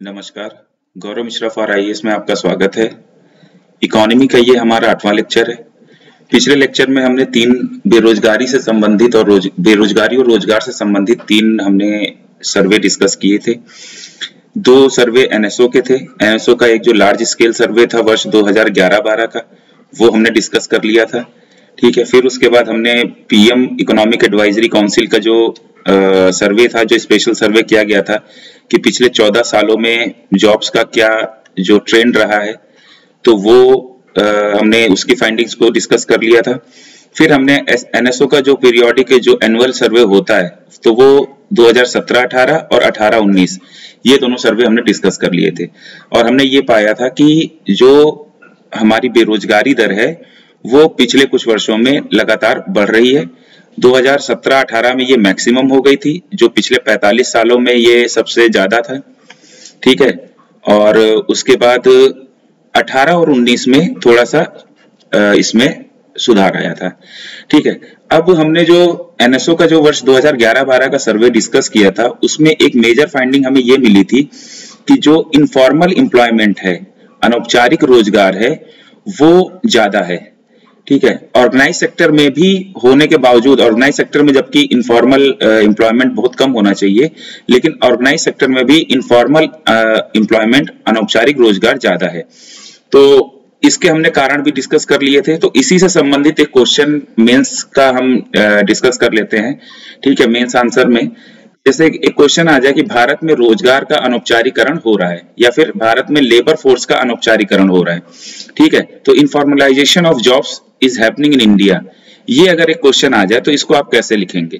नमस्कार, गौरव Mishra for IAS में आपका स्वागत है। इकोनॉमी का ये हमारा 8वां लेक्चर है। पिछले लेक्चर में हमने 3 बेरोजगारी से संबंधित और बेरोजगारी और रोजगार से संबंधित 3 हमने सर्वे डिस्कस किए थे। 2 सर्वे एनएसओ के थे। एनएसओ का एक जो लार्ज स्केल सर्वे था वर्ष 2011-12 का, वो हमने डिस्कस कर लिया था। ठीक है, फिर उसके बाद हमने पीएम इकोनॉमिक एडवाइजरी काउंसिल का जो सर्वे था, जो स्पेशल सर्वे किया गया था कि पिछले 14 सालों में जॉब्स का क्या जो ट्रेंड रहा है, तो वो हमने उसकी फाइंडिंग्स को डिस्कस कर लिया था। फिर हमने एनएसओ का जो पीरियोडिक जो एनुअल सर्वे होता है, तो वो 2017-18 और 18-19 ये दोनों सर्वे हमने डिस्कस कर लिए थे। और हमने ये पाया था कि जो हमारी बेरोजगारी दर है वो पिछले कुछ वर्षों में लगातार बढ़ रही है। 2017-18 में ये मैक्सिमम हो गई थी, जो पिछले 45 सालों में ये सबसे ज्यादा था। ठीक है, और उसके बाद 18 और 19 में थोड़ा सा इसमें सुधार आया था। ठीक है, अब हमने जो एनएसओ का जो वर्ष 2011-12 का सर्वे डिस्कस किया था, उसमें एक मेजर फाइंडिंग हमें ये मिली थी कि जो इनफॉर्मल एम्प्लॉयमेंट है, अनौपचारिक रोजगार है, वो ज्यादा है। ठीक है, ऑर्गेनाइज सेक्टर में भी होने के बावजूद, ऑर्गेनाइज सेक्टर में जबकि इनफॉर्मल एम्प्लॉयमेंट बहुत कम होना चाहिए, लेकिन ऑर्गेनाइज सेक्टर में भी इनफॉर्मल एम्प्लॉयमेंट, अनौपचारिक रोजगार ज्यादा है। तो इसके हमने कारण भी डिस्कस कर लिए थे। तो इसी से संबंधित एक क्वेश्चन मेंस का हम डिस्कस कर लेते हैं। ठीक है, मेंस आंसर में जैसे एक क्वेश्चन आ जाए कि भारत में रोजगार का अनौपचारीकरण हो रहा है या फिर भारत में लेबर फोर्स का अनौपचारीकरण हो रहा है। ठीक है, तो informalisation of jobs is happening in India, ये अगर एक क्वेश्चन आ जाए तो इसको आप कैसे लिखेंगे?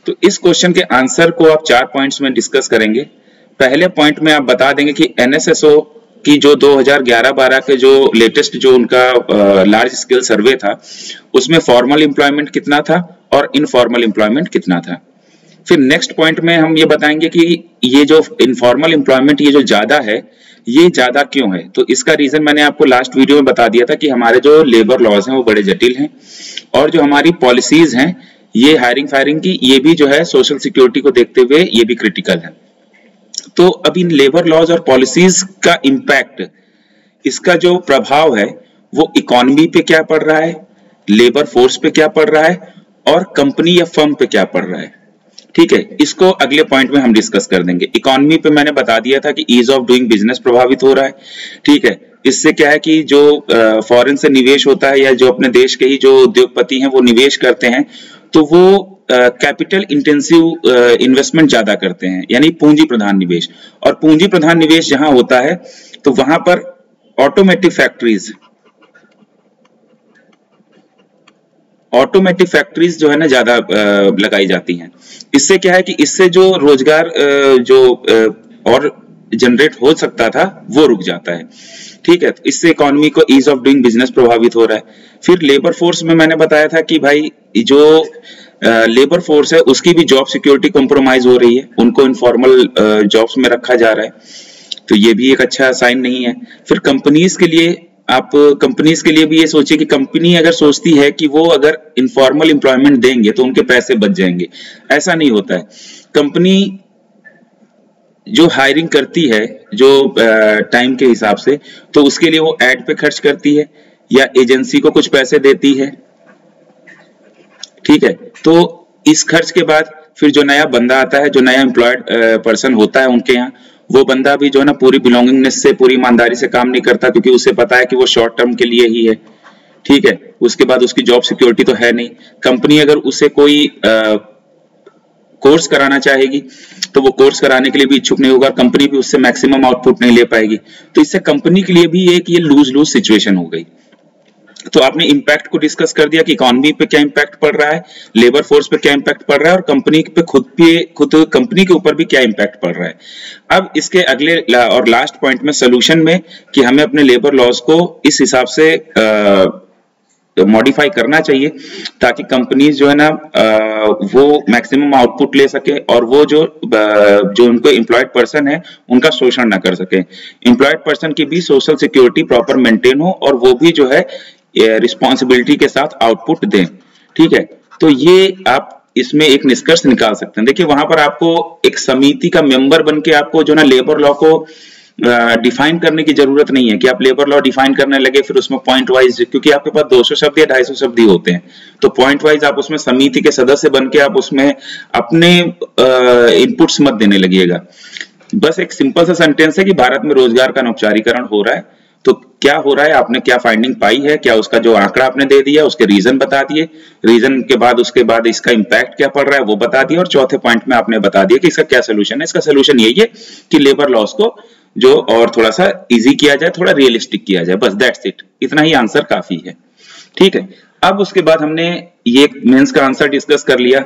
तो इस क्वेश्चन के आंसर को आप 4 पॉइंट्स में डिस्कस करेंगे। पहले पॉइंट में आप बता देंगे कि एनएसएसओ की जो 2011-12 के जो लेटेस्ट जो उनका लार्ज स्केल सर्वे था, उसमें फॉर्मल एम्प्लॉयमेंट कितना था और इनफॉर्मल एम्प्लॉयमेंट कितना था। फिर नेक्स्ट पॉइंट में हम ये बताएंगे कि ये जो इनफॉर्मल एम्प्लॉयमेंट ये जो ज्यादा है, ये ज्यादा क्यों है। तो इसका रीजन मैंने आपको लास्ट वीडियो में बता दिया था कि हमारे जो लेबर लॉज हैं वो बड़े जटिल हैं, और जो हमारी पॉलिसीज हैं ये हायरिंग फायरिंग की, ये भी जो है सोशल सिक्योरिटी को देखते हुए ये भी क्रिटिकल है। तो अब इन लेबर लॉज और पॉलिसीज का इम्पैक्ट, इसका जो प्रभाव है वो इकोनॉमी पे क्या पड़ रहा है, लेबर फोर्स पे क्या पड़ रहा है, और कंपनी या फर्म पे क्या पड़ रहा है। ठीक है, इसको अगले पॉइंट में हम डिस्कस कर देंगे। इकोनॉमी पे मैंने बता दिया था कि ईज ऑफ डूइंग बिजनेस प्रभावित हो रहा है। ठीक है, इससे क्या है कि जो फॉरेन से निवेश होता है या जो अपने देश के ही जो उद्योगपति हैं वो निवेश करते हैं, तो वो कैपिटल इंटेंसिव इन्वेस्टमेंट ज्यादा करते हैं, यानी पूंजी प्रधान निवेश। और पूंजी प्रधान निवेश जहां होता है तो वहां पर ऑटोमेटिक फैक्ट्रीज जो है ना ज्यादा लगाई जाती हैं। इससे क्या है कि इससे जो रोजगार और जनरेट हो सकता था वो रुक जाता है। ठीक है, तो इससे इकोनॉमी को ईज ऑफ डूइंग बिजनेस प्रभावित हो रहा है। फिर लेबर फोर्स में मैंने बताया था कि भाई जो लेबर फोर्स है उसकी भी जॉब सिक्योरिटी कॉम्प्रोमाइज हो रही है, उनको इनफॉर्मल जॉब्स में रखा जा रहा है, तो ये भी एक अच्छा साइन नहीं है। फिर कंपनीज के लिए भी ये सोचिए कि कंपनी अगर सोचती है कि वो अगर इनफॉर्मल एम्प्लॉयमेंट देंगे तो उनके पैसे बच जाएंगे, ऐसा नहीं होता है। कंपनी जो हायरिंग करती है जो टाइम के हिसाब से, तो उसके लिए वो एड पे खर्च करती है या एजेंसी को कुछ पैसे देती है। ठीक है, तो इस खर्च के बाद फिर जो नया बंदा आता है, जो नया एम्प्लॉयड पर्सन होता है उनके यहाँ, वो बंदा भी जो है ना पूरी बिलोंगिंगनेस से, पूरी ईमानदारी से काम नहीं करता, क्योंकि उसे पता है कि वो शॉर्ट टर्म के लिए ही है। ठीक है, उसके बाद उसकी जॉब सिक्योरिटी तो है नहीं। कंपनी अगर उसे कोई कोर्स कराना चाहेगी तो वो कोर्स कराने के लिए भी इच्छुक नहीं होगा, कंपनी भी उससे मैक्सिमम आउटपुट नहीं ले पाएगी। तो इससे कंपनी के लिए भी एक ये लूज लूज सिचुएशन हो गई। तो आपने इंपैक्ट को डिस्कस कर दिया कि इकोनॉमी पे क्या इंपैक्ट पड़ रहा है, लेबर फोर्स पे क्या इंपैक्ट पड़ रहा है, और कंपनी पे खुद कंपनी के ऊपर भी क्या इंपैक्ट पड़ रहा है। अब इसके अगले और लास्ट पॉइंट में सोल्यूशन में कि हमें अपने लेबर लॉज को इस हिसाब से मॉडिफाई करना चाहिए ताकि कंपनीज जो है ना वो मैक्सिमम आउटपुट ले सके, और वो जो उनको एम्प्लॉयड पर्सन है उनका शोषण ना कर सके। एम्प्लॉयड पर्सन की भी सोशल सिक्योरिटी प्रॉपर मेंटेन हो और वो भी जो है रिस्पॉन्सिबिलिटी के साथ आउटपुट दें। ठीक है, तो ये आप इसमें एक निष्कर्ष निकाल सकते हैं। देखिए वहां पर आपको एक समिति का मेंबर बन के आपको जो ना लेबर लॉ को डिफाइन करने की जरूरत नहीं है कि आप लेबर लॉ डिफाइन करने लगे फिर उसमें पॉइंट वाइज, क्योंकि आपके पास 200 शब्द या 250 शब्द ही होते हैं, तो पॉइंट वाइज आप उसमें समिति के सदस्य बन के आप उसमें अपने इनपुट्स मत देने लगिएगा। बस एक सिंपल सा सेंटेंस है कि भारत में रोजगार का अनौपचारिकरण हो रहा है, तो क्या हो रहा है, आपने क्या फाइंडिंग पाई है, क्या उसका जो आंकड़ा आपने दे दिया उसके रीजन बता दिए, रीजन के बाद उसके बाद इसका इंपैक्ट क्या पड़ रहा है वो बता दिया, और चौथे पॉइंट में आपने बता दिया कि इसका क्या सोल्यूशन है। इसका सोल्यूशन यही है कि लेबर लॉस को जो और थोड़ा सा इजी किया जाए, थोड़ा रियलिस्टिक किया जाए, बस दैट्स इट, इतना ही आंसर काफी है। ठीक है, अब उसके बाद हमने ये मेंस का आंसर डिस्कस कर लिया।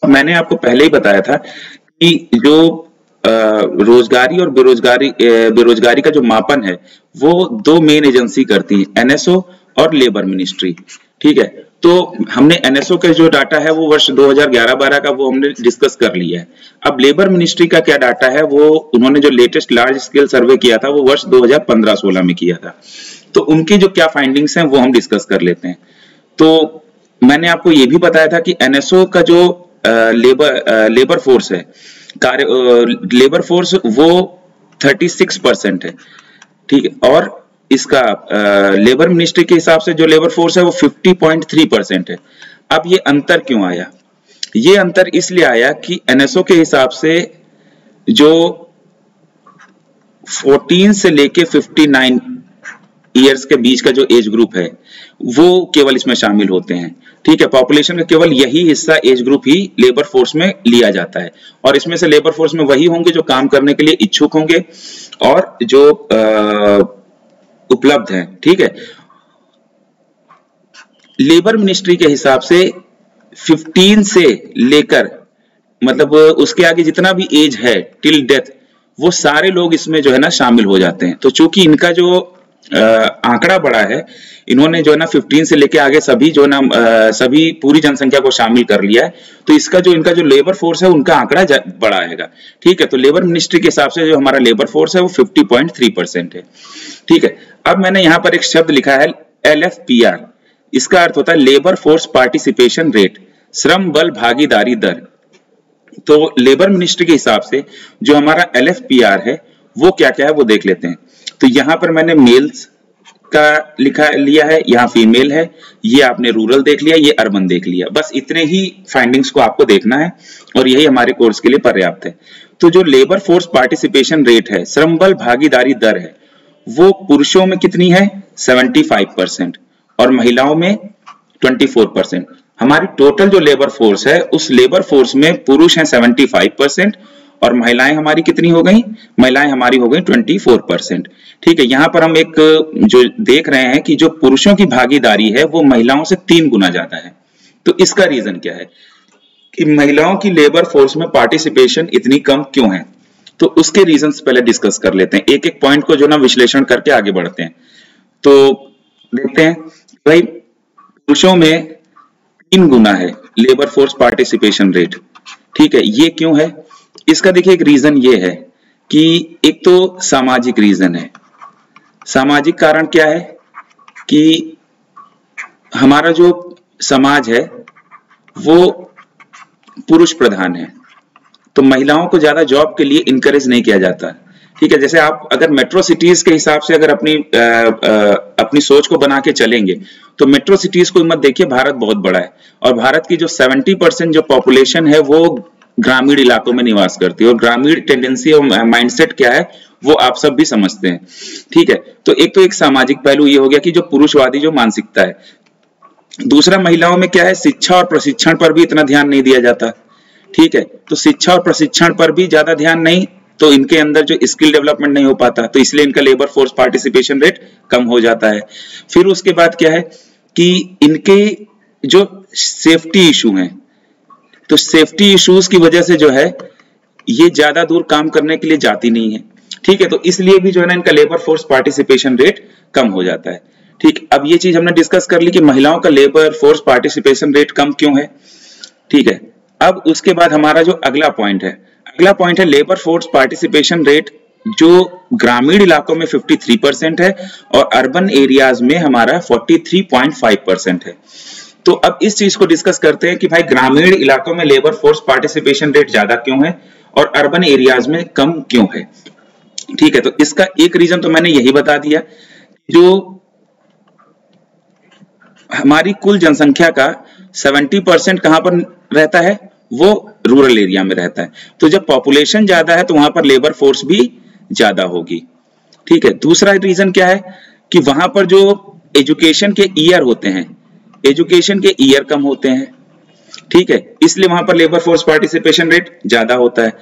मैंने आपको पहले ही बताया था कि जो रोजगारी और बेरोजगारी का जो मापन है वो दो मेन एजेंसी करती है, एनएसओ और लेबर मिनिस्ट्री। ठीक है, तो हमने एनएसओ का जो डाटा है वो वर्ष 2011-12 का वो हमने डिस्कस कर लिया है। अब लेबर मिनिस्ट्री का क्या डाटा है, वो उन्होंने जो लेटेस्ट लार्ज स्केल सर्वे किया था वो वर्ष 2015-16 में किया था, तो उनकी जो क्या फाइंडिंग्स हैं वो हम डिस्कस कर लेते हैं। तो मैंने आपको ये भी बताया था कि एनएसओ का जो लेबर फोर्स है, लेबर फोर्स वो 36% है। ठीक है, और इसका लेबर मिनिस्ट्री के हिसाब से जो लेबर फोर्स है वो 50.3% है। अब ये अंतर क्यों आया? ये अंतर इसलिए आया कि एनएसओ के हिसाब से जो 14 से लेके 59 ईयर्स के बीच का जो एज ग्रुप है वो केवल इसमें शामिल होते हैं। ठीक है, पॉपुलेशन का केवल यही हिस्सा एज ग्रुप ही लेबर फोर्स में लिया जाता है, और इसमें से लेबर फोर्स में वही होंगे जो काम करने के लिए इच्छुक होंगे और जो उपलब्ध हैं। ठीक है, लेबर मिनिस्ट्री के हिसाब से 15 से लेकर मतलब उसके आगे जितना भी एज है टिल डेथ, वो सारे लोग इसमें जो है ना शामिल हो जाते हैं। तो चूंकि इनका जो आंकड़ा बड़ा है, इन्होंने जो है ना 15 से लेके आगे सभी जो ना सभी पूरी जनसंख्या को शामिल कर लिया है, तो इसका जो इनका जो लेबर फोर्स है उनका आंकड़ा बड़ा आएगा। ठीक है, तो लेबर मिनिस्ट्री के हिसाब से जो हमारा लेबर फोर्स है वो 50.3% है। ठीक है, अब मैंने यहां पर एक शब्द लिखा है LFPR, इसका अर्थ होता है लेबर फोर्स पार्टिसिपेशन रेट, श्रम बल भागीदारी दर। तो लेबर मिनिस्ट्री के हिसाब से जो हमारा LFPR है वो क्या क्या है वो देख लेते हैं। तो यहां पर मैंने मेल्स का लिया है, यहाँ फीमेल है, ये आपने रूरल देख लिया, ये अर्बन देख लिया, बस इतने ही फाइंडिंग्स को आपको देखना है और यही हमारे कोर्स के लिए पर्याप्त है। तो जो लेबर फोर्स पार्टिसिपेशन रेट है, श्रम बल भागीदारी दर है, वो पुरुषों में कितनी है 75% और महिलाओं में 24%। हमारी टोटल जो लेबर फोर्स है उस लेबर फोर्स में पुरुष हैं 75% और महिलाएं हमारी कितनी हो गई, महिलाएं हमारी हो गई 24%। ठीक है, यहां पर हम एक जो देख रहे हैं कि जो पुरुषों की भागीदारी है वो महिलाओं से 3 गुना ज्यादा है। तो इसका रीजन क्या है कि महिलाओं की लेबर फोर्स में पार्टिसिपेशन इतनी कम क्यों है, तो उसके रीजंस पहले डिस्कस कर लेते हैं, एक एक पॉइंट को जो ना विश्लेषण करके आगे बढ़ते हैं। तो देखते हैं भाई, पुरुषों में 3 गुना है लेबर फोर्स पार्टिसिपेशन रेट। ठीक है, ये क्यों है? इसका देखिए एक रीजन ये है कि एक तो सामाजिक रीजन है। सामाजिक कारण क्या है कि हमारा जो समाज है वो पुरुष प्रधान है, तो महिलाओं को ज्यादा जॉब के लिए इनकरेज नहीं किया जाता। ठीक है, जैसे आप अगर मेट्रो सिटीज के हिसाब से अगर अपनी सोच को बना के चलेंगे तो मेट्रो सिटीज को मत देखिए, भारत बहुत बड़ा है और भारत की जो 70% जो पॉपुलेशन है वो ग्रामीण इलाकों में निवास करती है, और ग्रामीण टेंडेंसी और माइंडसेट क्या है वो आप सब भी समझते हैं। ठीक है, तो एक सामाजिक पहलू ये हो गया कि जो पुरुषवादी जो मानसिकता है। दूसरा, महिलाओं में क्या है, शिक्षा और प्रशिक्षण पर भी इतना ध्यान नहीं दिया जाता। ठीक है, तो शिक्षा और प्रशिक्षण पर भी ज्यादा ध्यान नहीं, तो इनके अंदर जो स्किल डेवलपमेंट नहीं हो पाता, तो इसलिए इनका लेबर फोर्स पार्टिसिपेशन रेट कम हो जाता है। फिर उसके बाद क्या है कि इनके जो सेफ्टी इशू हैं, तो सेफ्टी इश्यूज की वजह से जो है ये ज्यादा दूर काम करने के लिए जाती नहीं है। ठीक है, तो इसलिए भी जो है ना इनका लेबर फोर्स पार्टिसिपेशन रेट कम हो जाता है। ठीक, अब ये चीज हमने डिस्कस कर ली कि महिलाओं का लेबर फोर्स पार्टिसिपेशन रेट कम क्यों है। ठीक है, अब उसके बाद हमारा जो अगला पॉइंट है लेबर फोर्स पार्टिसिपेशन रेट जो ग्रामीण इलाकों में 53% है और अर्बन एरियाज में हमारा 43.5% है। तो अब इस चीज को डिस्कस करते हैं कि भाई ग्रामीण इलाकों में लेबर फोर्स पार्टिसिपेशन रेट ज्यादा क्यों है और अर्बन एरियाज में कम क्यों है। ठीक है, तो इसका एक रीजन तो मैंने यही बता दिया, जो हमारी कुल जनसंख्या का 70% कहां पर रहता है, वो रूरल एरिया में रहता है। तो जब पॉपुलेशन ज्यादा है तो वहां पर लेबर फोर्स भी ज्यादा होगी। ठीक है, दूसरा रीजन क्या है कि वहां पर जो एजुकेशन के ईयर होते हैं, एजुकेशन के ईयर कम होते हैं। ठीक है, इसलिए वहां पर लेबर फोर्स पार्टिसिपेशन रेट ज्यादा होता है।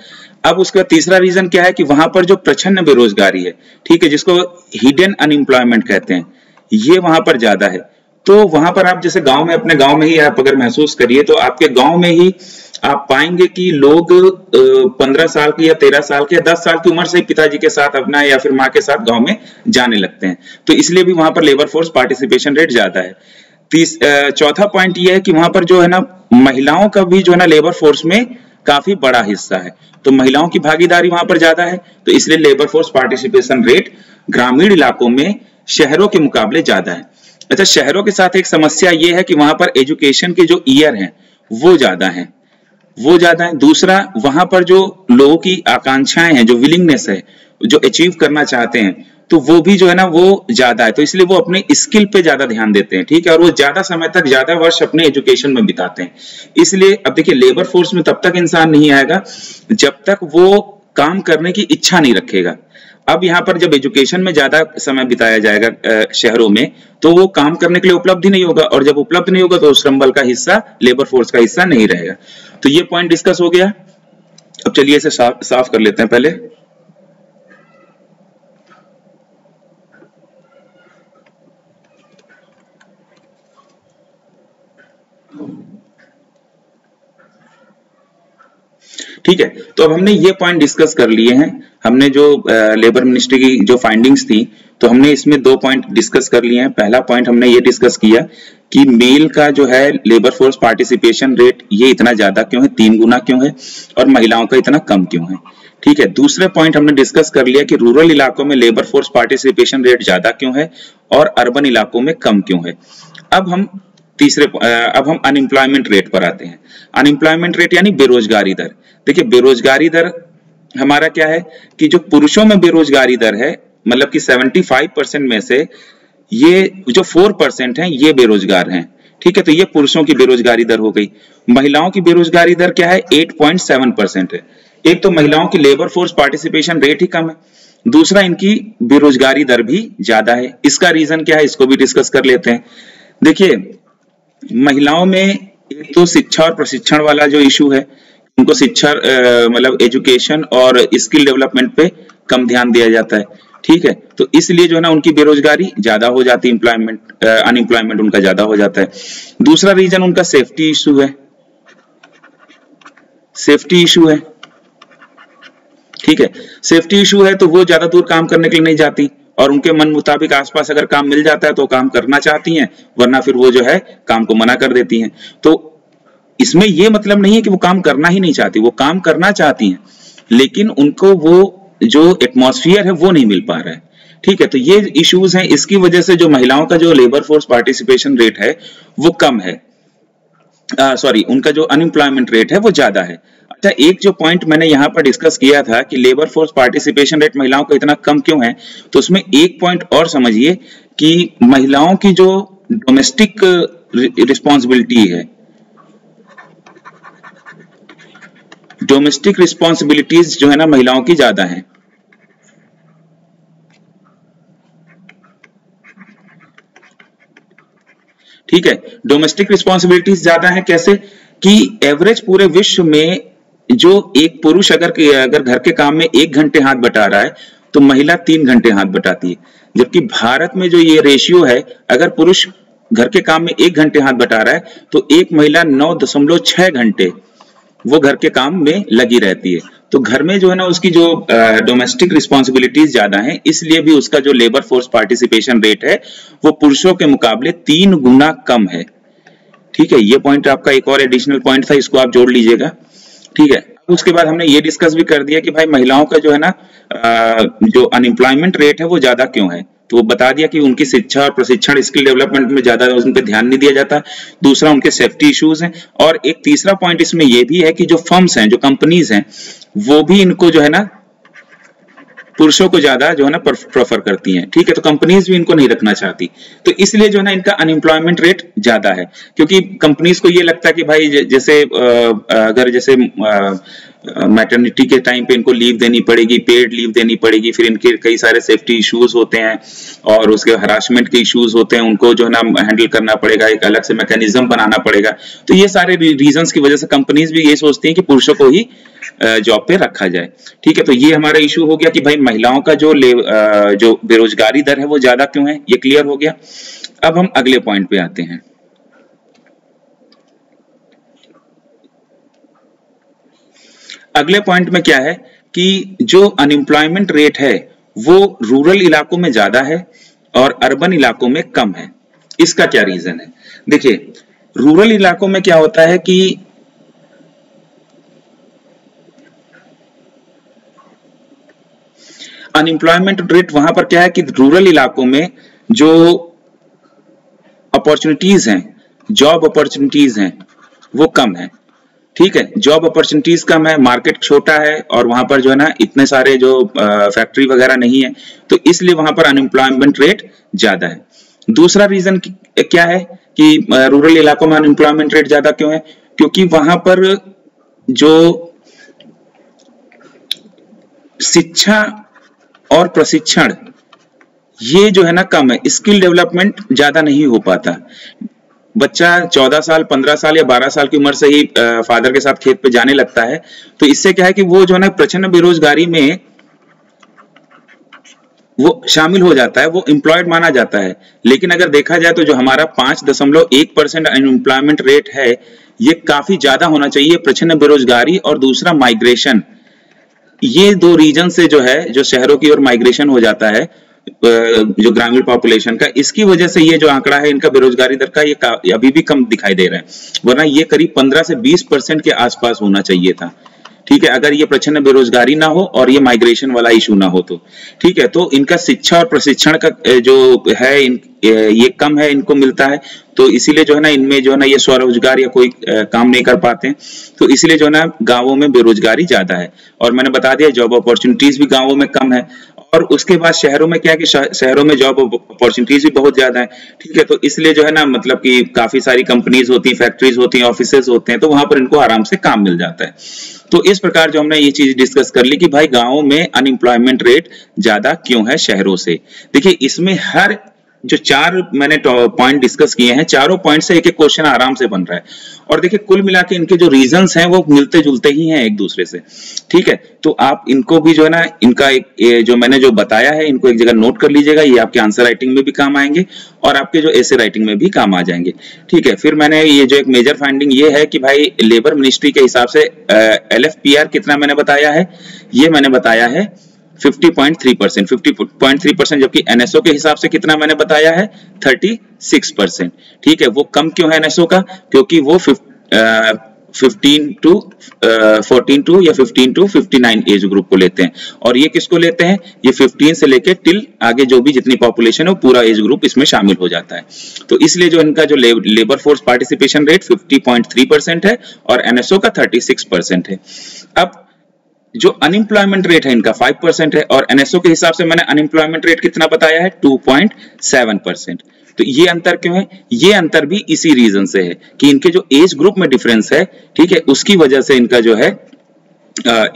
अब उसका तीसरा रीजन क्या है कि वहां पर जो प्रच्छन्न बेरोजगारी है, ठीक है, जिसको हिडन अनएम्प्लॉयमेंट कहते हैं, ये वहां पर ज्यादा है। तो वहां पर आप जैसे गांव में, अपने गांव में ही आप अगर महसूस करिए तो आपके गांव में ही आप पाएंगे कि लोग 15 साल की या 13 साल की या 10 साल की उम्र से पिताजी के साथ अपना या फिर माँ के साथ गांव में जाने लगते हैं। तो इसलिए भी वहां पर लेबर फोर्स पार्टिसिपेशन रेट ज्यादा है। चौथा पॉइंट ये है कि वहां पर जो है ना, महिलाओं का भी जो है ना लेबर फोर्स में काफी बड़ा हिस्सा है, तो महिलाओं की भागीदारी वहां पर ज्यादा है, तो इसलिए लेबर फोर्स पार्टिसिपेशन रेट ग्रामीण इलाकों में शहरों के मुकाबले ज्यादा है। अच्छा, शहरों के साथ एक समस्या ये है कि वहां पर एजुकेशन के जो ईयर हैं वो ज्यादा हैं, वो ज्यादा है। दूसरा, वहां पर जो लोगों की आकांक्षाएं हैं, जो विलिंगनेस है, जो अचीव करना चाहते हैं, तो वो भी जो है ना वो ज्यादा है, तो इसलिए वो अपने स्किल पे ज्यादा ध्यान देते हैं। ठीक है, और वो ज्यादा समय तक, ज्यादा वर्ष अपने एजुकेशन में बिताते हैं। इसलिए अब देखिए, लेबर फोर्स में तब तक इंसान नहीं आएगा जब तक वो काम करने की इच्छा नहीं रखेगा। अब यहाँ पर जब एजुकेशन में ज्यादा समय बिताया जाएगा शहरों में, तो वो काम करने के लिए उपलब्ध ही नहीं होगा, और जब उपलब्ध नहीं होगा तो श्रम बल का हिस्सा, लेबर फोर्स का हिस्सा नहीं रहेगा। तो ये पॉइंट डिस्कस हो गया। अब चलिए इसे साफ कर लेते हैं पहले। ठीक है, तो अब हमने ये पॉइंट डिस्कस कर लिए हैं। हमने जो लेबर मिनिस्ट्री की जो फाइंडिंग्स थी, तो हमने इसमें 2 पॉइंट डिस्कस कर लिए हैं। पहला पॉइंट हमने ये डिस्कस किया कि मेल का जो है लेबर फोर्स पार्टिसिपेशन रेट ये इतना ज्यादा क्यों है, 3 गुना क्यों है, और महिलाओं का इतना कम क्यों है। ठीक है, दूसरे पॉइंट हमने डिस्कस कर लिया कि रूरल इलाकों में लेबर फोर्स पार्टिसिपेशन रेट ज्यादा क्यों है और अर्बन इलाकों में कम क्यों है। अब हम अनएम्प्लॉयमेंट रेट पर आते हैं। अनएम्प्लॉयमेंट रेट यानी बेरोजगारी दर। देखिए, बेरोजगारी दर हमारा क्या है कि जो पुरुषों में बेरोजगारी दर है, मतलब कि 75% में से ये जो 4% हैं ये बेरोजगार हैं। ठीक है, तो ये पुरुषों की बेरोजगारी दर हो गई। महिलाओं की बेरोजगारी दर क्या है, 8.7% है। एक तो महिलाओं की लेबर फोर्स पार्टिसिपेशन रेट ही कम है, दूसरा इनकी बेरोजगारी दर भी ज्यादा है। इसका रीजन क्या है, इसको भी डिस्कस कर लेते हैं। देखिए, महिलाओं में एक तो शिक्षा और प्रशिक्षण वाला जो इशू है, उनको शिक्षा मतलब एजुकेशन और स्किल डेवलपमेंट पे कम ध्यान दिया जाता है। ठीक है, तो इसलिए जो है ना उनकी बेरोजगारी ज्यादा हो जाती है, अनएम्प्लॉयमेंट उनका ज्यादा हो जाता है। दूसरा रीजन उनका सेफ्टी इशू है, सेफ्टी इशू है। ठीक है, सेफ्टी इशू है तो वो ज्यादा दूर काम करने के लिए नहीं जाती, और उनके मन मुताबिक आसपास अगर काम मिल जाता है तो काम करना चाहती हैं, वरना फिर वो जो है काम को मना कर देती हैं। तो इसमें ये मतलब नहीं है कि वो काम करना ही नहीं चाहती, वो काम करना चाहती हैं, लेकिन उनको वो जो एटमॉस्फेयर है वो नहीं मिल पा रहा है। ठीक है, तो ये इश्यूज हैं, इसकी वजह से जो महिलाओं का जो लेबर फोर्स पार्टिसिपेशन रेट है वो कम है, उनका जो अनएम्प्लॉयमेंट रेट है वो ज्यादा है। अच्छा, एक जो पॉइंट मैंने यहाँ पर डिस्कस किया था कि लेबर फोर्स पार्टिसिपेशन रेट महिलाओं का इतना कम क्यों है, तो उसमें एक पॉइंट और समझिए कि महिलाओं की जो डोमेस्टिक रिस्पॉन्सिबिलिटी है, डोमेस्टिक रिस्पॉन्सिबिलिटीज जो है ना महिलाओं की ज्यादा है। ठीक है, डोमेस्टिक रिस्पॉन्सिबिलिटीज ज्यादा है। कैसे कि एवरेज पूरे विश्व में जो एक पुरुष अगर घर के काम में 1 घंटे हाथ बटा रहा है, तो महिला 3 घंटे हाथ बटाती है। जबकि भारत में जो ये रेशियो है, अगर पुरुष घर के काम में 1 घंटे हाथ बटा रहा है, तो एक महिला 9.6 घंटे वो घर के काम में लगी रहती है। तो घर में जो है ना उसकी जो डोमेस्टिक रिस्पॉन्सिबिलिटीज ज्यादा हैं, इसलिए भी उसका जो लेबर फोर्स पार्टिसिपेशन रेट है वो पुरुषों के मुकाबले 3 गुना कम है। ठीक है, ये पॉइंट आपका एक और एडिशनल पॉइंट था, इसको आप जोड़ लीजिएगा। ठीक है, उसके बाद हमने ये डिस्कस भी कर दिया कि भाई महिलाओं का जो है ना जो अनएम्प्लॉयमेंट रेट है वो ज्यादा क्यों है, तो वो बता दिया कि उनकी शिक्षा और प्रशिक्षण स्किल डेवलपमेंट में ज्यादा उन पर ध्यान नहीं दिया जाता। दूसरा, उनके सेफ्टी इश्यूज हैं, और एक तीसरा पॉइंट इसमें यह भी है कि जो फर्म्स हैं, जो कंपनीज हैं, वो भी इनको जो है ना पुरुषों को ज्यादा जो है ना प्रेफर करती हैं। ठीक है, तो कंपनीज भी इनको नहीं रखना चाहती, तो इसलिए जो है ना इनका अनएम्प्लॉयमेंट रेट ज्यादा है, क्योंकि कंपनीज को ये लगता है कि भाई जैसे अगर जैसे मैटरनिटी के टाइम पे इनको लीव देनी पड़ेगी, पेड लीव देनी पड़ेगी, फिर इनके कई सारे सेफ्टी इश्यूज होते हैं और उसके हरासमेंट के इश्यूज होते हैं, उनको जो है ना हैंडल करना पड़ेगा, एक अलग से मैकेनिज्म बनाना पड़ेगा। तो ये सारे रीजंस की वजह से कंपनीज भी ये सोचती हैं कि पुरुषों को ही जॉब पे रखा जाए। ठीक है, तो ये हमारा इशू हो गया कि भाई महिलाओं का जो बेरोजगारी दर है वो ज्यादा क्यों है, ये क्लियर हो गया। अब हम अगले पॉइंट पे आते हैं। अगले पॉइंट में क्या है कि जो अनएम्प्लॉयमेंट रेट है वो रूरल इलाकों में ज्यादा है और अर्बन इलाकों में कम है। इसका क्या रीजन है? देखिए, रूरल इलाकों में क्या होता है कि अनएम्प्लॉयमेंट रेट वहां पर क्या है कि रूरल इलाकों में जो अपॉर्चुनिटीज हैं, जॉब अपॉर्चुनिटीज हैं, वो कम है। ठीक है, जॉब अपॉर्चुनिटीज कम है, मार्केट छोटा है और वहां पर जो है ना इतने सारे जो फैक्ट्री वगैरह नहीं है, तो इसलिए वहां पर अनएम्प्लॉयमेंट रेट ज्यादा है। दूसरा रीजन क्या है कि रूरल इलाकों में अनएम्प्लॉयमेंट रेट ज्यादा क्यों है? क्योंकि वहां पर जो शिक्षा और प्रशिक्षण ये जो है ना कम है, स्किल डेवलपमेंट ज्यादा नहीं हो पाता। बच्चा 14 साल 15 साल या 12 साल की उम्र से ही फादर के साथ खेत पे जाने लगता है, तो इससे क्या है कि वो जो है ना प्रचंड बेरोजगारी में वो शामिल हो जाता है, वो एम्प्लॉयड माना जाता है। लेकिन अगर देखा जाए तो जो हमारा 5.1% अनएम्प्लॉयमेंट रेट है, ये काफी ज्यादा होना चाहिए। प्रचंड बेरोजगारी और दूसरा माइग्रेशन, ये दो रीजन से जो है जो शहरों की ओर माइग्रेशन हो जाता है जो ग्रामीण पॉपुलेशन का, इसकी वजह से ये जो आंकड़ा है इनका बेरोजगारी दर का ये अभी भी कम दिखाई दे रहा है, वरना ये करीब 15 से 20% के आसपास होना चाहिए था। ठीक है, अगर ये प्रचंड बेरोजगारी ना हो और ये माइग्रेशन वाला इशू ना हो तो। ठीक है, तो इनका शिक्षा और प्रशिक्षण का जो है ये कम है, इनको मिलता है, तो इसीलिए जो है ना इनमें जो है ना ये स्वरोजगार या कोई काम नहीं कर पाते हैं, तो इसीलिए जो है ना गांवों में बेरोजगारी ज्यादा है। और मैंने बता दिया जॉब अपॉर्चुनिटीज भी गांवों में कम है। और उसके बाद शहरों में क्या है कि शहरों में जॉब अपॉर्चुनिटीज भी बहुत ज्यादा है। ठीक है, तो इसलिए जो है ना मतलब कि काफी सारी कंपनीज होती हैं, फैक्ट्रीज होती हैं, ऑफिसेज होते हैं, तो वहां पर इनको आराम से काम मिल जाता है। तो इस प्रकार जो हमने ये चीज डिस्कस कर ली कि भाई गांवों में अनएम्प्लॉयमेंट रेट ज्यादा क्यों है शहरों से। देखिए, इसमें हर जो 4 मैंने पॉइंट डिस्कस किए हैं, चारों पॉइंट से एक एक क्वेश्चन आराम से बन रहा है। और देखिए, कुल मिला के इनके जो रीजंस हैं वो मिलते जुलते ही हैं एक दूसरे से। ठीक है, तो आप इनको भी जो है ना इनका एक जो मैंने जो बताया है इनको एक जगह नोट कर लीजिएगा, ये आपके आंसर राइटिंग में भी काम आएंगे और आपके जो एसे राइटिंग में भी काम आ जाएंगे। ठीक है, फिर मैंने ये जो एक मेजर फाइंडिंग ये है कि भाई लेबर मिनिस्ट्री के हिसाब से LFPR कितना मैंने बताया है, ये मैंने बताया है 50.3%, 50.3%, जबकि NSO के हिसाब से कितना मैंने बताया है 36%। ठीक है, वो कम क्यों है NSO का? क्योंकि वो 14 to या 15 to 59 एज ग्रुप को लेते हैं, और ये किसको लेते हैं? ये 15 से लेके टिल आगे जो भी जितनी पॉपुलेशन है वो पूरा एज ग्रुप इसमें शामिल हो जाता है। तो इसलिए जो इनका जो लेबर फोर्स पार्टिसिपेशन रेट 50.3% है और NSO का 36% है। अब जो अनएम्प्लॉयमेंट रेट है इनका 5% है और NSO के हिसाब से मैंने अनएम्प्लॉयमेंट रेट कितना बताया है 2.7%। तो ये अंतर क्यों है? ये अंतर भी इसी रीजन से है कि इनके जो एज ग्रुप में डिफरेंस है, ठीक है, उसकी वजह से इनका जो है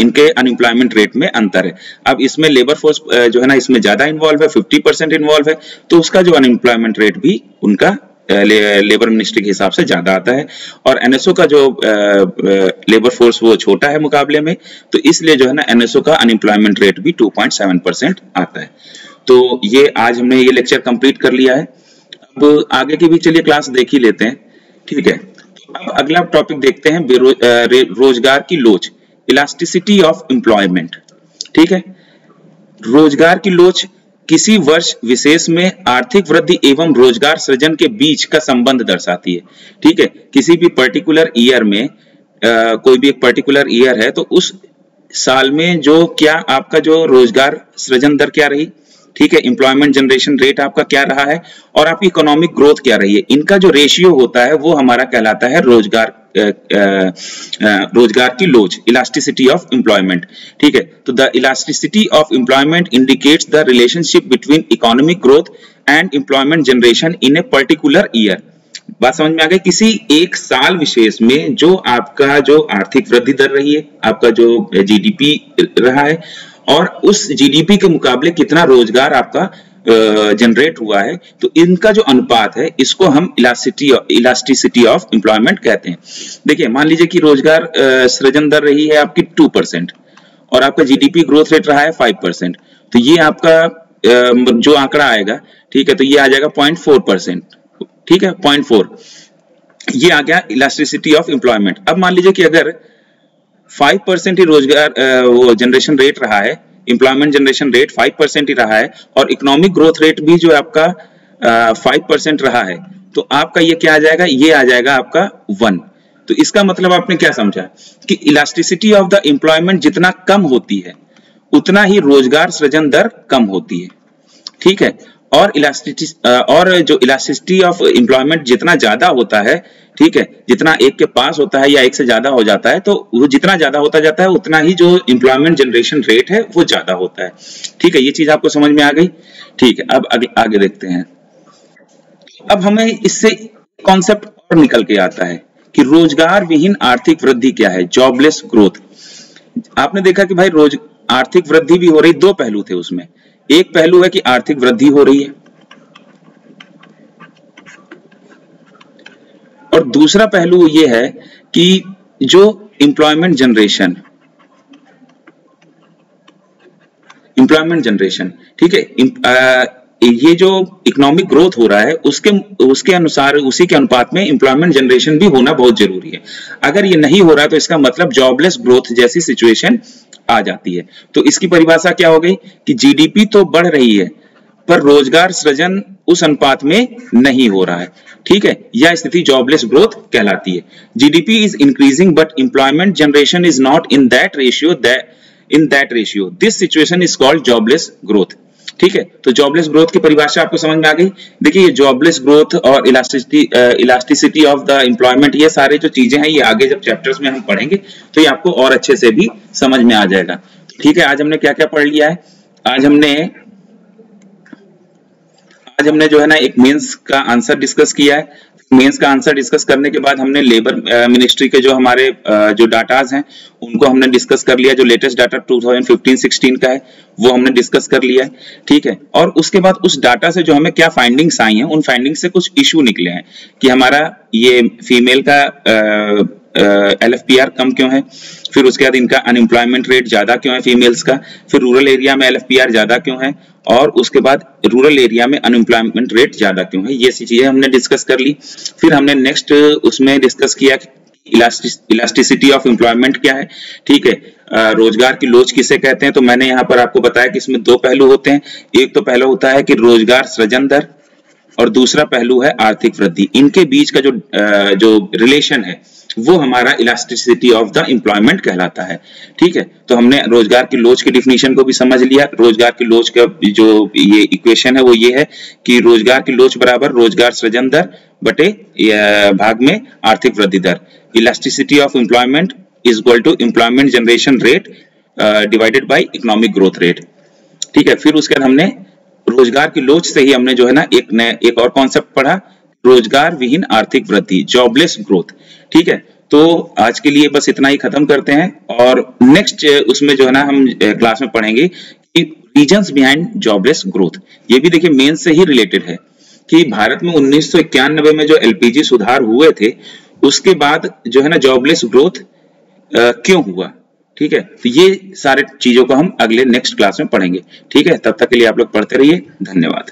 इनके अनएम्प्लॉयमेंट रेट में अंतर है। अब इसमें लेबर फोर्स जो है ना इसमें ज्यादा इन्वॉल्व है, 50% इन्वॉल्व है, तो उसका जो अनएम्प्लॉयमेंट रेट भी उनका लेबर मिनिस्ट्री के हिसाब से ज्यादा आता है। और NSO का जो लेबर फोर्स वो छोटा है मुकाबले में, तो इसलिए जो है ना NSO का अनएम्प्लॉयमेंट रेट भी 2.7% आता है। तो ये आज हमने ये लेक्चर कंप्लीट कर लिया है। अब आगे की भी चलिए क्लास देख ही लेते हैं। ठीक है, अब अगला टॉपिक देखते हैं रोजगार की लोच, इलास्टिसिटी ऑफ एम्प्लॉयमेंट। ठीक है, रोजगार की लोच किसी वर्ष विशेष में आर्थिक वृद्धि एवं रोजगार सृजन के बीच का संबंध दर्शाती है। ठीक है, किसी भी पर्टिकुलर ईयर में कोई भी एक पर्टिकुलर ईयर है तो उस साल में जो क्या आपका जो रोजगार सृजन दर क्या रही, ठीक है, एम्प्लॉयमेंट जनरेशन रेट आपका क्या रहा है और आपकी इकोनॉमिक ग्रोथ क्या रही है, इनका जो रेशियो होता है वो हमारा कहलाता है रोजगार रोजगार की लोच, इलास्टिसिटी ऑफ एम्प्लॉयमेंट। ठीक है, तो the elasticity of employment indicates the relationship between economic growth and employment generation in a particular year. बात समझ में आ गई? किसी एक साल विशेष में जो आपका जो आर्थिक वृद्धि दर रही है, आपका जो जीडीपी रहा है, और उस जीडीपी के मुकाबले कितना रोजगार आपका जनरेट हुआ है, तो इनका जो अनुपात है इसको हम इलास्टिसिटी ऑफ एम्प्लॉयमेंट कहते हैं। देखिए, मान लीजिए कि रोजगार सृजन दर रही है आपकी 2% और आपका जीडीपी ग्रोथ रेट रहा है 5%, तो ये आपका जो आंकड़ा आएगा, ठीक है, तो ये आ जाएगा 0.4%। ठीक है, 0.4, ये आ गया इलास्टिसिटी ऑफ एम्प्लॉयमेंट। अब मान लीजिए कि अगर 5% ही रोजगार वो जनरेशन रेट रहा है, एम्प्लॉयमेंट जनरेशन रेट 5% ही रहा है, और इकोनॉमिक ग्रोथ रेट भी जो आपका 5% रहा है, तो आपका ये क्या आ जाएगा? ये आ जाएगा आपका 1। तो इसका मतलब आपने क्या समझा कि इलास्टिसिटी ऑफ द एम्प्लॉयमेंट जितना कम होती है उतना ही रोजगार सृजन दर कम होती है। ठीक है, और जो इलास्टिसिटी ऑफ एम्प्लॉयमेंट जितना ज्यादा होता है, ठीक है, जितना एक के पास होता है या एक से ज्यादा हो जाता है, तो वो जितना ज्यादा होता जाता है उतना ही जो एम्प्लॉयमेंट जनरेशन रेट है वो ज्यादा होता है। ठीक है, ये चीज आपको समझ में आ गई? ठीक है, अब आगे देखते हैं। अब हमें इससे कॉन्सेप्ट और निकल के आता है कि रोजगार विहीन आर्थिक वृद्धि क्या है, जॉबलेस ग्रोथ। आपने देखा कि भाई आर्थिक वृद्धि भी हो रही, दो पहलू थे उसमें। एक पहलू है कि आर्थिक वृद्धि हो रही है, और दूसरा पहलू ये है कि जो एम्प्लॉयमेंट जनरेशन, ठीक है, ये जो इकोनॉमिक ग्रोथ हो रहा है उसके अनुसार, उसी के अनुपात में एम्प्लॉयमेंट जनरेशन भी होना बहुत जरूरी है। अगर ये नहीं हो रहा है तो इसका मतलब जॉबलेस ग्रोथ जैसी सिचुएशन आ जाती है। तो इसकी परिभाषा क्या हो गई कि जीडीपी तो बढ़ रही है पर रोजगार सृजन उस अनुपात में नहीं हो रहा है। ठीक है, यह स्थिति जॉबलेस ग्रोथ कहलाती है। GDP is increasing but employment generation is not in that ratio, this situation is called jobless growth. ठीक है, तो जॉबलेस ग्रोथ की परिभाषा आपको समझ में आ गई। देखिए, ये जॉबलेस ग्रोथ और इलास्टिसिटी ऑफ द एम्प्लॉयमेंट, ये सारे जो चीजें हैं ये आगे जब चैप्टर्स में हम पढ़ेंगे तो ये आपको और अच्छे से भी समझ में आ जाएगा। ठीक है, आज हमने क्या क्या पढ़ लिया है? आज हमने जो है ना एक मेंस का आंसर डिस्कस किया है। मेंस का आंसर डिस्कस करने के बाद हमने लेबर मिनिस्ट्री के जो हमारे जो डाटाज हैं उनको हमने डिस्कस कर लिया। जो लेटेस्ट डाटा 2015-16 का है वो हमने डिस्कस कर लिया है। ठीक है, और उसके बाद उस डाटा से जो हमें क्या फाइंडिंग्स आई हैं, उन फाइंडिंग्स से कुछ इशू निकले हैं कि हमारा ये फीमेल का LFPR कम क्यों है, फिर उसके बाद इनका अनएम्प्लॉयमेंट रेट ज्यादा क्यों है फीमेल्स का, फिर रूरल एरिया में LFPR ज्यादा क्यों है, और उसके बाद रूरल एरिया में अनएम्प्लॉयमेंट रेट ज्यादा क्यों है। ये चीजें हमने डिस्कस कर ली। फिर हमने नेक्स्ट उसमें डिस्कस किया इलास्टिसिटी ऑफ एम्प्लॉयमेंट क्या है। ठीक है, रोजगार की लोच किसे कहते हैं, तो मैंने यहाँ पर आपको बताया कि इसमें दो पहलू होते हैं। एक तो पहलू होता है कि रोजगार सृजन दर, और दूसरा पहलू है आर्थिक वृद्धि। इनके बीच का जो रिलेशन है वो हमारा इलास्टिसिटी ऑफ द एम्प्लॉयमेंट कहलाता है। ठीक है, तो हमने रोजगार की लोच की डिफिनीशन को भी समझ लिया। रोजगार की लोच का जो ये इक्वेशन है वो ये है कि रोजगार की लोच बराबर रोजगार सृजन दर बटे भाग में आर्थिक वृद्धि दर। Elasticity of employment is equal to employment generation rate divided by economic growth rate. ठीक है, फिर उसके बाद हमने रोजगार की लोच से ही हमने जो है ना एक और कॉन्सेप्ट पढ़ा, रोजगार विहीन आर्थिक वृद्धि, जॉबलेस ग्रोथ। ठीक है, तो आज के लिए बस इतना ही खत्म करते हैं, और नेक्स्ट उसमें जो है ना हम क्लास में पढ़ेंगे कि रीजंस बिहाइंड जॉबलेस ग्रोथ। ये भी देखिए मेन से ही रिलेटेड है कि भारत में 1991 में जो LPG सुधार हुए थे उसके बाद जो है ना जॉबलेस ग्रोथ क्यों हुआ। ठीक है, तो ये सारे चीजों को हम अगले नेक्स्ट क्लास में पढ़ेंगे। ठीक है, तब तक के लिए आप लोग पढ़ते रहिए। धन्यवाद।